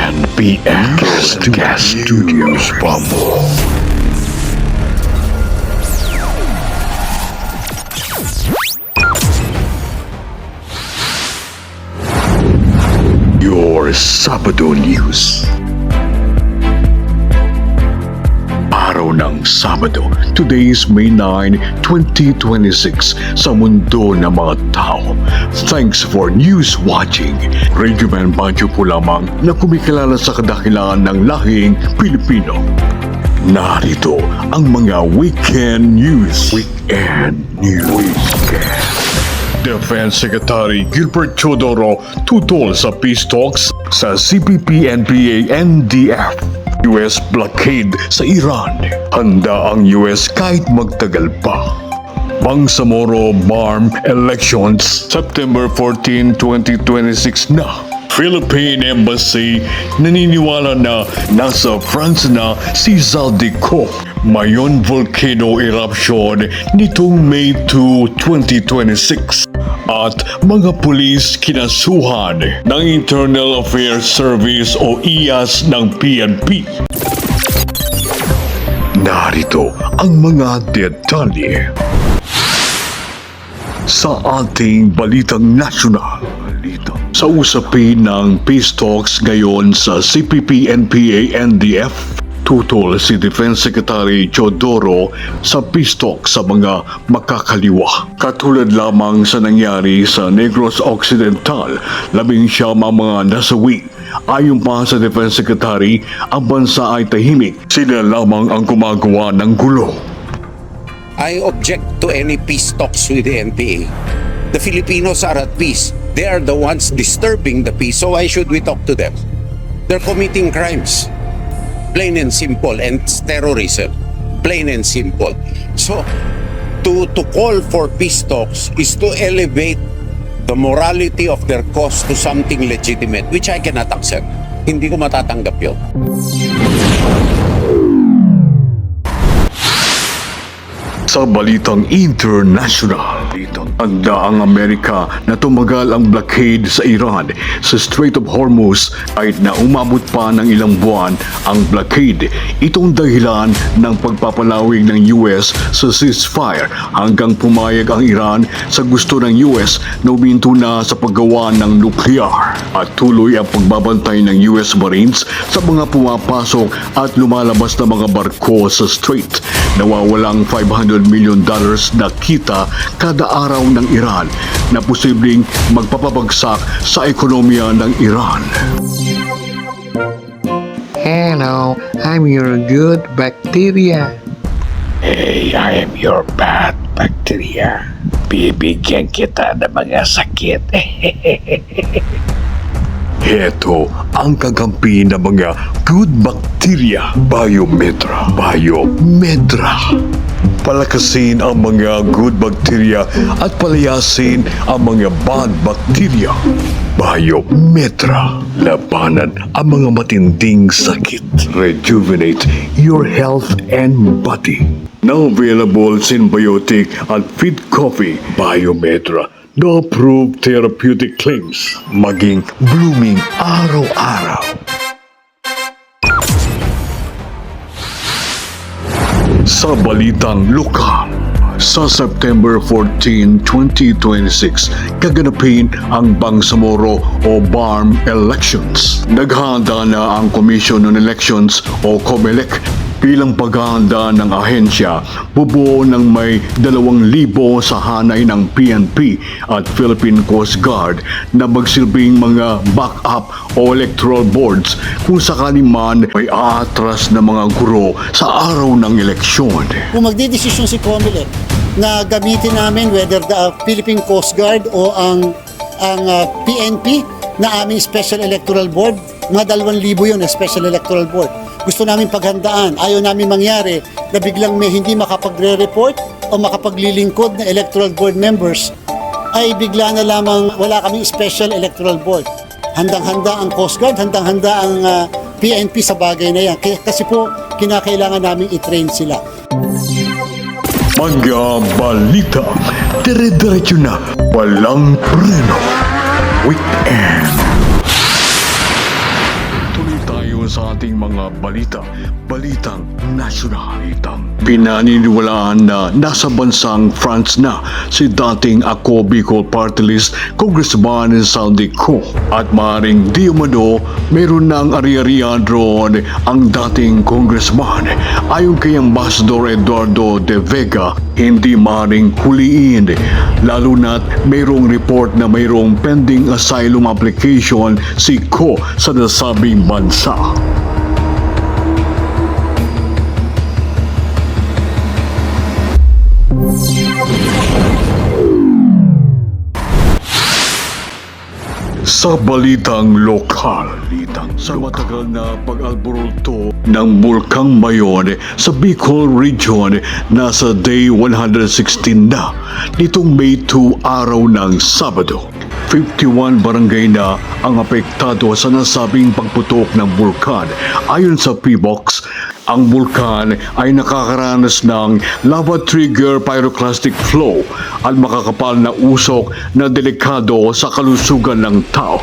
NBS Studios Bumble. Your Sabado News. Araw ng Sabado, today is May 9, 2026, sa mundo ng mga tao. Thanks for news watching. Radio Man Banjo po lamang na kumikilala sa kadakilaan ng lahing Pilipino. Narito ang mga weekend news. Defense Secretary Gilbert Chodoro tutol sa peace talks sa CPP-NPA-NDF. US blockade sa Iran. Handa ang US kahit magtagal pa. Bangsamoro BARM elections September 14, 2026 na. Philippine Embassy naniniwala na nasa France na si Zaldico. Mayon volcano eruption nitong May 2, 2026. At mga pulis kinasuhan ng Internal Affairs Service o IAS ng PNP. Narito ang mga detalye sa ating balitang nasyonal. Sa usapin ng peace talks ngayon sa CPP-NPA-NDF, tutol si Defense Secretary Chodoro sa peace talk sa mga makakaliwa. Katulad lamang sa nangyari sa Negros Occidental, 11 mga nasawi. Ayon pa sa Defense Secretary, ang bansa ay tahimik. Sila lamang ang gumagawa ng gulo. I object to any peace talks with the NPA. The Filipinos are at peace. They are the ones disturbing the peace, so why should we talk to them? They're committing crimes. Plain and simple, and it's terrorism. Plain and simple. So, to call for peace talks is to elevate the morality of their cause to something legitimate, which I cannot accept. Hindi ko matatanggap yun. Sa balitang international, handa ang Amerika na tumagal ang blockade sa Iran sa Strait of Hormuz kahit na umabot pa ng ilang buwan ang blockade. Itong dahilan ng pagpapalawig ng US sa ceasefire hanggang pumayag ang Iran sa gusto ng US na uminto na sa paggawa ng nuklear at tuloy ang pagbabantay ng US Marines sa mga pumapasok at lumalabas na mga barko sa strait. Nawawalang $500 million na kita kada araw ng Iran na posibleng magpapabagsak sa ekonomiya ng Iran. Hello, I'm your good bacteria. Hey, I am your bad bacteria. Bibigyan kita ng mga sakit. Heto ang kakampi ng mga good bacteria. Biomedra. Palakasin ang mga good bacteria at palayasin ang mga bad bacteria. Biomedra. Labanan ang mga matinding sakit. Rejuvenate your health and body. Now available symbiotic at feed coffee. Biomedra. No approved therapeutic claims. Maging blooming araw-araw. Sa balitang lokal, sa September 14, 2026, gaganapin ang Bangsamoro o BARM elections. Naghahanda na ang Commission on Elections o COMELEC bilang paghahanda ng ahensya, bubuo ng may 2,000 sa hanay ng PNP at Philippine Coast Guard na magsilbing mga backup o electoral boards kung sakali man may aatras na mga guro sa araw ng eleksyon. Kung magdidesisyon si COMELEC na gamitin namin whether the Philippine Coast Guard o ang PNP na aming Special Electoral Board, mga 2,000 yun na Special Electoral Board. Gusto namin paghandaan. Ayaw namin mangyari na biglang may hindi makapagre-report o makapaglilingkod na electoral board members ay bigla na lamang wala kaming special electoral board. Handang-handa ang Coast Guard, handang-handa ang PNP sa bagay na yan. Kasi po, kinakailangan namin i-train sila. Mga balita, dire-diretso na, walang preno. Weekend. sa ating mga balitang nasyonal. Pinaniniwalaan na nasa bansang France na si dating Ako Bicol Party List Congressman Saldi Co. At maaaring di umano meron ng ari-arian roon ang dating congressman. Ayon kay Ambassador Eduardo de Vega, hindi maaaring huliin lalo na't mayroong report na mayroong pending asylum application si Co sa nasabing bansa. Sa balitang lokal, sa matagal na pag-alborotoo ng Bulkang Mayon sa Bicol Region, nasa day 116 na nitong May 2 araw ng Sabado. 51 barangay na ang apektado sa nasabing pagputok ng bulkan. Ayon sa PBOX, ang bulkan ay nakakaranas ng lava trigger pyroclastic flow at makakapal na usok na delikado sa kalusugan ng tao.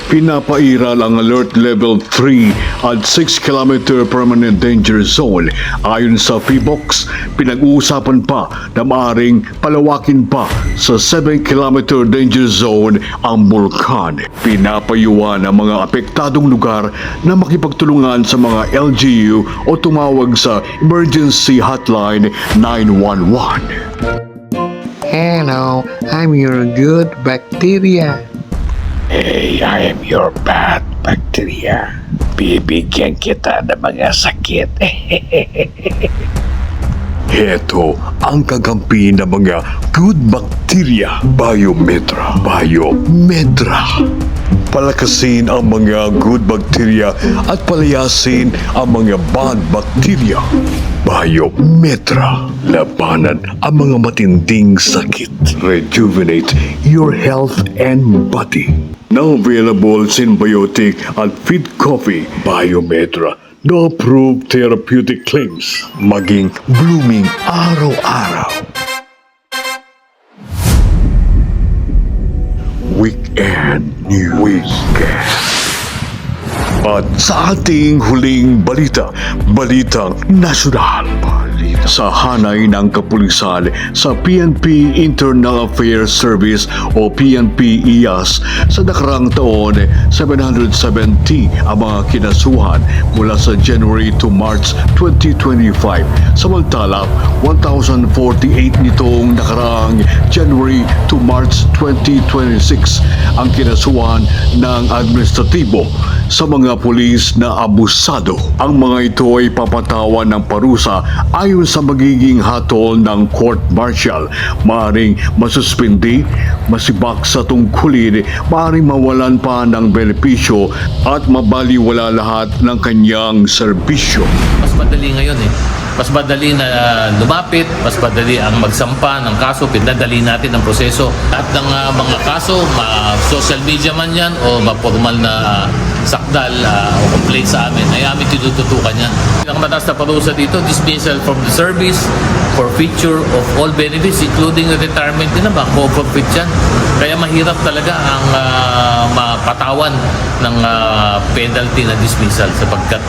Pinapairal ang Alert Level 3 at 6 km Permanent Danger Zone. Ayon sa PBOX, pinag-uusapan pa na maaaring palawakin pa sa 7 km Danger Zone ang bulkan. Pinapayuhan ang mga apektadong lugar na makipagtulungan sa mga LGU o tumawag sa Emergency Hotline 911. Hello, I'm your good bacteria. Hey, I am your bad bacteria. Bibigyan kita ng mga sakit. Heto ang kagampi ng mga good bacteria. Biometra. Palakasin ang mga good bacteria at palayasin ang mga bad bacteria. Biometra. Labanan ang mga matinding sakit. Rejuvenate your health and body. Now available symbiotic at feed coffee. Biometra. No approved therapeutic claims. Maging blooming araw-araw. Weekend News. At sa ating huling balitang nasyonal. Sa hanay ng kapulisan sa PNP Internal Affairs Service o PNP IAS, sa nakarang taon 770 ang mga kinasuhan mula sa January to March 2025. Samantala, 1,048 nitong nakaraang January to March 2026 ang kinasuhan ng administratibo sa mga pulis na abusado. Ang mga ito ay papatawan ng parusa ayon sa magiging hatol ng court martial. Maaring masuspindi, masibak sa tungkulin, maaring mawalan pa ng benepisyo at mabaliwala lahat ng kanyang serbisyo. Mas madali ngayon Mas madali na lumapit, mas madali ang magsampa ng kaso, pinadali natin ang proseso. At ng mga kaso, social media man yan o formal na sakdal o complaint sa amin, ay amin tinututukan yan. Ang mataas na parusa dito, dismissal from the service, forfeiture of all benefits, including the retirement din naman, forfeit yan. Kaya mahirap talaga ang mapatawan ng penalty na dismissal sapagkat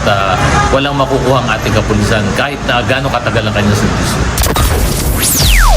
walang makukuha ang ating kapulisan kahit na gaano katagal ang kanyang servisyo.